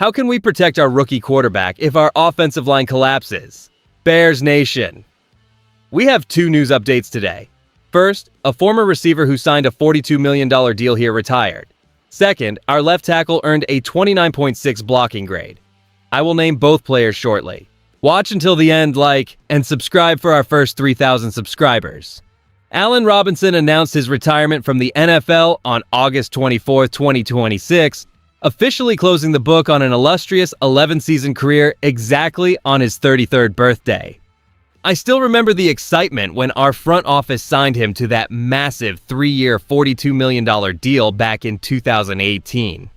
How can we protect our rookie quarterback if our offensive line collapses? Bears Nation. We have two news updates today. First, a former receiver who signed a $42 million deal here retired. Second, our left tackle earned a 29.6 blocking grade. I will name both players shortly. Watch until the end, and subscribe for our first 3,000 subscribers. Allen Robinson announced his retirement from the NFL on August 24, 2026, officially closing the book on an illustrious 11-season career exactly on his 33rd birthday. I still remember the excitement when our front office signed him to that massive 3-year, $42 million deal back in 2018.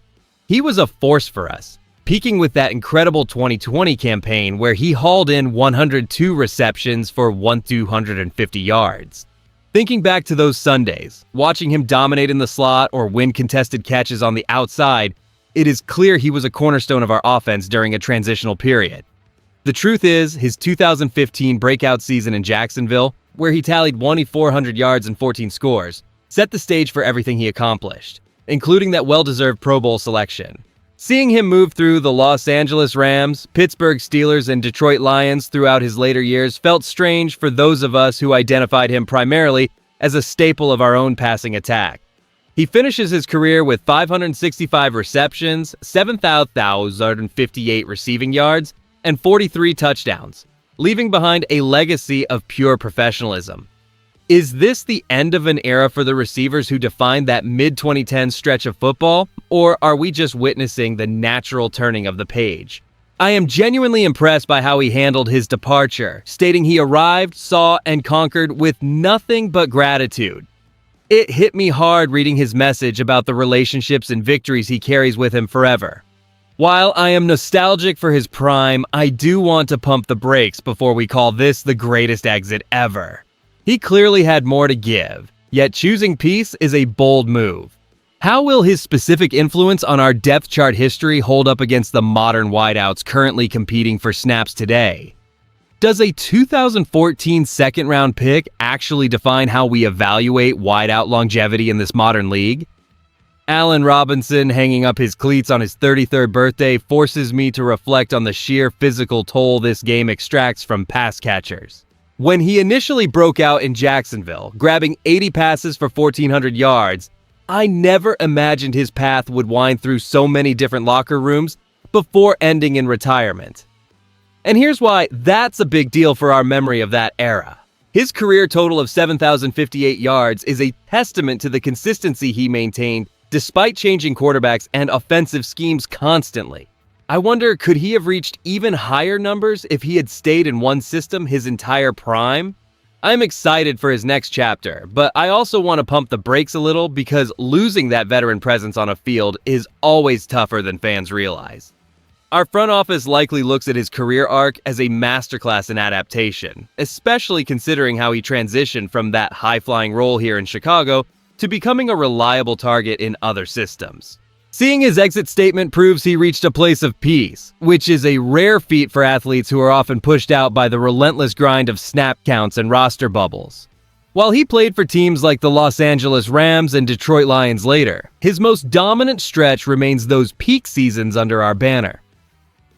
He was a force for us, peaking with that incredible 2020 campaign where he hauled in 102 receptions for 250 yards. Thinking back to those Sundays, watching him dominate in the slot or win contested catches on the outside, it is clear he was a cornerstone of our offense during a transitional period. The truth is, his 2015 breakout season in Jacksonville, where he tallied 2,400 yards and 14 scores, set the stage for everything he accomplished, including that well-deserved Pro Bowl selection. Seeing him move through the Los Angeles Rams, Pittsburgh Steelers, and Detroit Lions throughout his later years felt strange for those of us who identified him primarily as a staple of our own passing attack. He finishes his career with 565 receptions, 7,058 receiving yards, and 43 touchdowns, leaving behind a legacy of pure professionalism. Is this the end of an era for the receivers who defined that mid-2010s stretch of football, or are we just witnessing the natural turning of the page? I am genuinely impressed by how he handled his departure, stating he arrived, saw, and conquered with nothing but gratitude. It hit me hard reading his message about the relationships and victories he carries with him forever. While I am nostalgic for his prime, I do want to pump the brakes before we call this the greatest exit ever. He clearly had more to give, yet choosing peace is a bold move. How will his specific influence on our depth chart history hold up against the modern wideouts currently competing for snaps today? Does a 2014 second-round pick actually define how we evaluate wideout longevity in this modern league? Allen Robinson hanging up his cleats on his 33rd birthday forces me to reflect on the sheer physical toll this game extracts from pass catchers. When he initially broke out in Jacksonville, grabbing 80 passes for 1,400 yards, I never imagined his path would wind through so many different locker rooms before ending in retirement. And here's why that's a big deal for our memory of that era. His career total of 7,058 yards is a testament to the consistency he maintained despite changing quarterbacks and offensive schemes constantly. I wonder, could he have reached even higher numbers if he had stayed in one system his entire prime? I'm excited for his next chapter, but I also want to pump the brakes a little because losing that veteran presence on a field is always tougher than fans realize. Our front office likely looks at his career arc as a masterclass in adaptation, especially considering how he transitioned from that high-flying role here in Chicago to becoming a reliable target in other systems. Seeing his exit statement proves he reached a place of peace, which is a rare feat for athletes who are often pushed out by the relentless grind of snap counts and roster bubbles. While he played for teams like the Los Angeles Rams and Detroit Lions later, his most dominant stretch remains those peak seasons under our banner.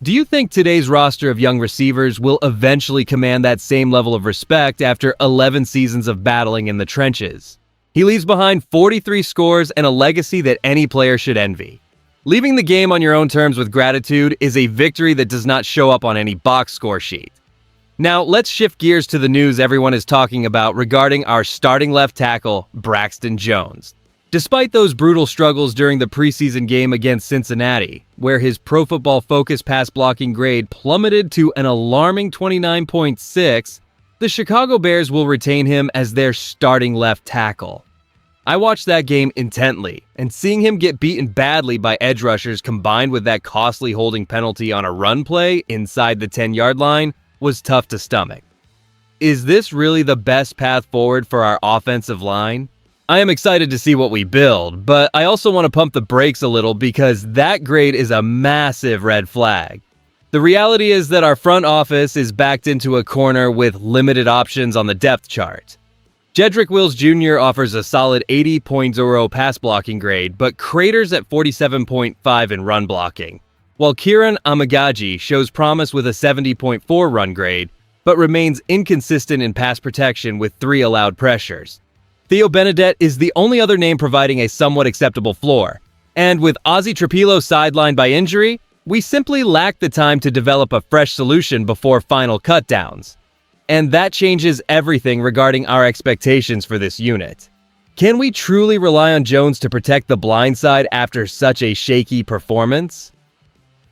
Do you think today's roster of young receivers will eventually command that same level of respect after 11 seasons of battling in the trenches? He leaves behind 43 scores and a legacy that any player should envy. Leaving the game on your own terms with gratitude is a victory that does not show up on any box score sheet. Now, let's shift gears to the news everyone is talking about regarding our starting left tackle, Braxton Jones. Despite those brutal struggles during the preseason game against Cincinnati, where his Pro Football Focus pass blocking grade plummeted to an alarming 29.6, the Chicago Bears will retain him as their starting left tackle. I watched that game intently, and seeing him get beaten badly by edge rushers combined with that costly holding penalty on a run play inside the 10-yard line was tough to stomach. Is this really the best path forward for our offensive line? I am excited to see what we build, but I also want to pump the brakes a little because that grade is a massive red flag. The reality is that our front office is backed into a corner with limited options on the depth chart. Jedrick Wills Jr. offers a solid 80.0 pass blocking grade, but craters at 47.5 in run blocking. while Kieran Amagaji shows promise with a 70.4 run grade, but remains inconsistent in pass protection with 3 allowed pressures. Theo Benedette is the only other name providing a somewhat acceptable floor, and with Ozzy Trapilo sidelined by injury, we simply lack the time to develop a fresh solution before final cutdowns. And that changes everything regarding our expectations for this unit. Can we truly rely on Jones to protect the blind side after such a shaky performance?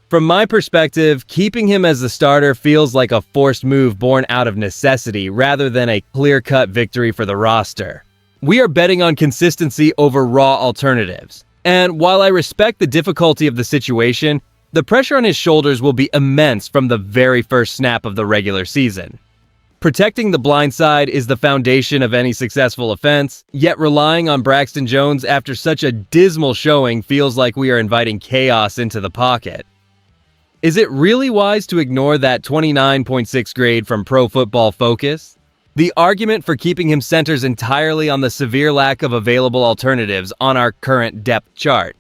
From my perspective, keeping him as the starter feels like a forced move born out of necessity rather than a clear-cut victory for the roster. We are betting on consistency over raw alternatives. And while I respect the difficulty of the situation, the pressure on his shoulders will be immense from the very first snap of the regular season. Protecting the blind side is the foundation of any successful offense, yet relying on Braxton Jones after such a dismal showing feels like we are inviting chaos into the pocket. Is it really wise to ignore that 29.6 grade from Pro Football Focus? The argument for keeping him centers entirely on the severe lack of available alternatives on our current depth chart.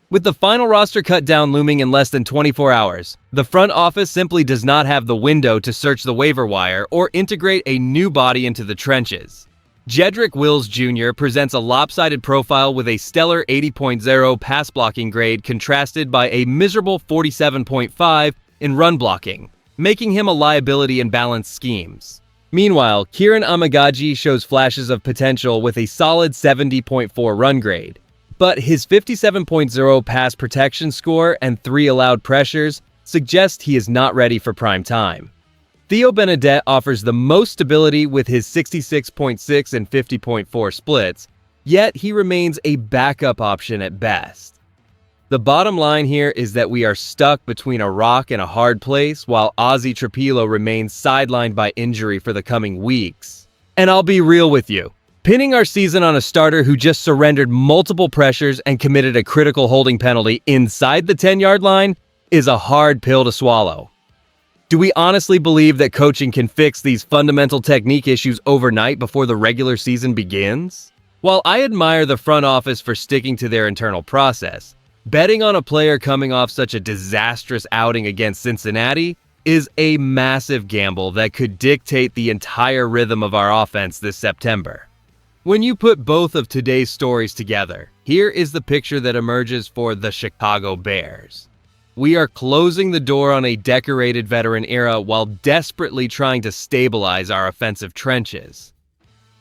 With the final roster cut down looming in less than 24 hours, the front office simply does not have the window to search the waiver wire or integrate a new body into the trenches. Jedrick Wills Jr. presents a lopsided profile with a stellar 80.0 pass blocking grade contrasted by a miserable 47.5 in run blocking, making him a liability in balanced schemes. Meanwhile, Kieran Amagaji shows flashes of potential with a solid 70.4 run grade. But his 57.0 pass protection score and 3 allowed pressures suggest he is not ready for prime time. Theo Benedette offers the most stability with his 66.6 and 50.4 splits, yet he remains a backup option at best. The bottom line here is that we are stuck between a rock and a hard place while Ozzy Trapilo remains sidelined by injury for the coming weeks. And I'll be real with you. Pinning our season on a starter who just surrendered multiple pressures and committed a critical holding penalty inside the 10-yard line is a hard pill to swallow. Do we honestly believe that coaching can fix these fundamental technique issues overnight before the regular season begins? While I admire the front office for sticking to their internal process, betting on a player coming off such a disastrous outing against Cincinnati is a massive gamble that could dictate the entire rhythm of our offense this September. When you put both of today's stories together, here is the picture that emerges for the Chicago Bears. We are closing the door on a decorated veteran era while desperately trying to stabilize our offensive trenches.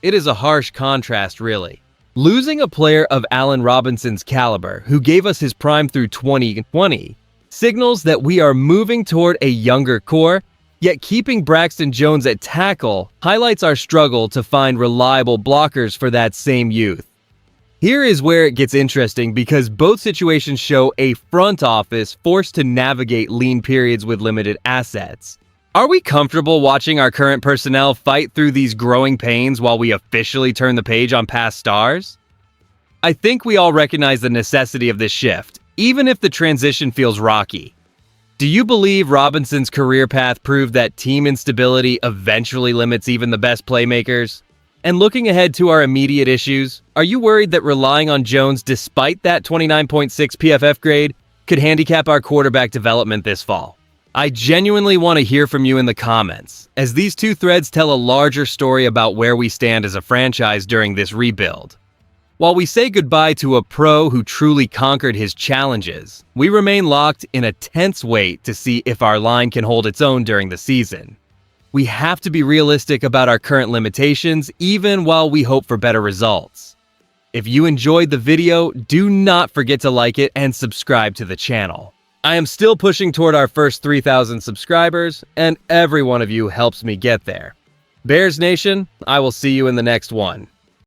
It is a harsh contrast, really. Losing a player of Allen Robinson's caliber, who gave us his prime through 2020, signals that we are moving toward a younger core, yet keeping Braxton Jones at tackle highlights our struggle to find reliable blockers for that same youth. Here is where it gets interesting because both situations show a front office forced to navigate lean periods with limited assets. Are we comfortable watching our current personnel fight through these growing pains while we officially turn the page on past stars? I think we all recognize the necessity of this shift, even if the transition feels rocky. Do you believe Robinson's career path proved that team instability eventually limits even the best playmakers? And looking ahead to our immediate issues, are you worried that relying on Jones despite that 29.6 PFF grade could handicap our quarterback development this fall? I genuinely want to hear from you in the comments, as these two threads tell a larger story about where we stand as a franchise during this rebuild. While we say goodbye to a pro who truly conquered his challenges, we remain locked in a tense wait to see if our line can hold its own during the season. We have to be realistic about our current limitations, even while we hope for better results. If you enjoyed the video, do not forget to like it and subscribe to the channel. I am still pushing toward our first 3,000 subscribers, and every one of you helps me get there. Bears Nation, I will see you in the next one.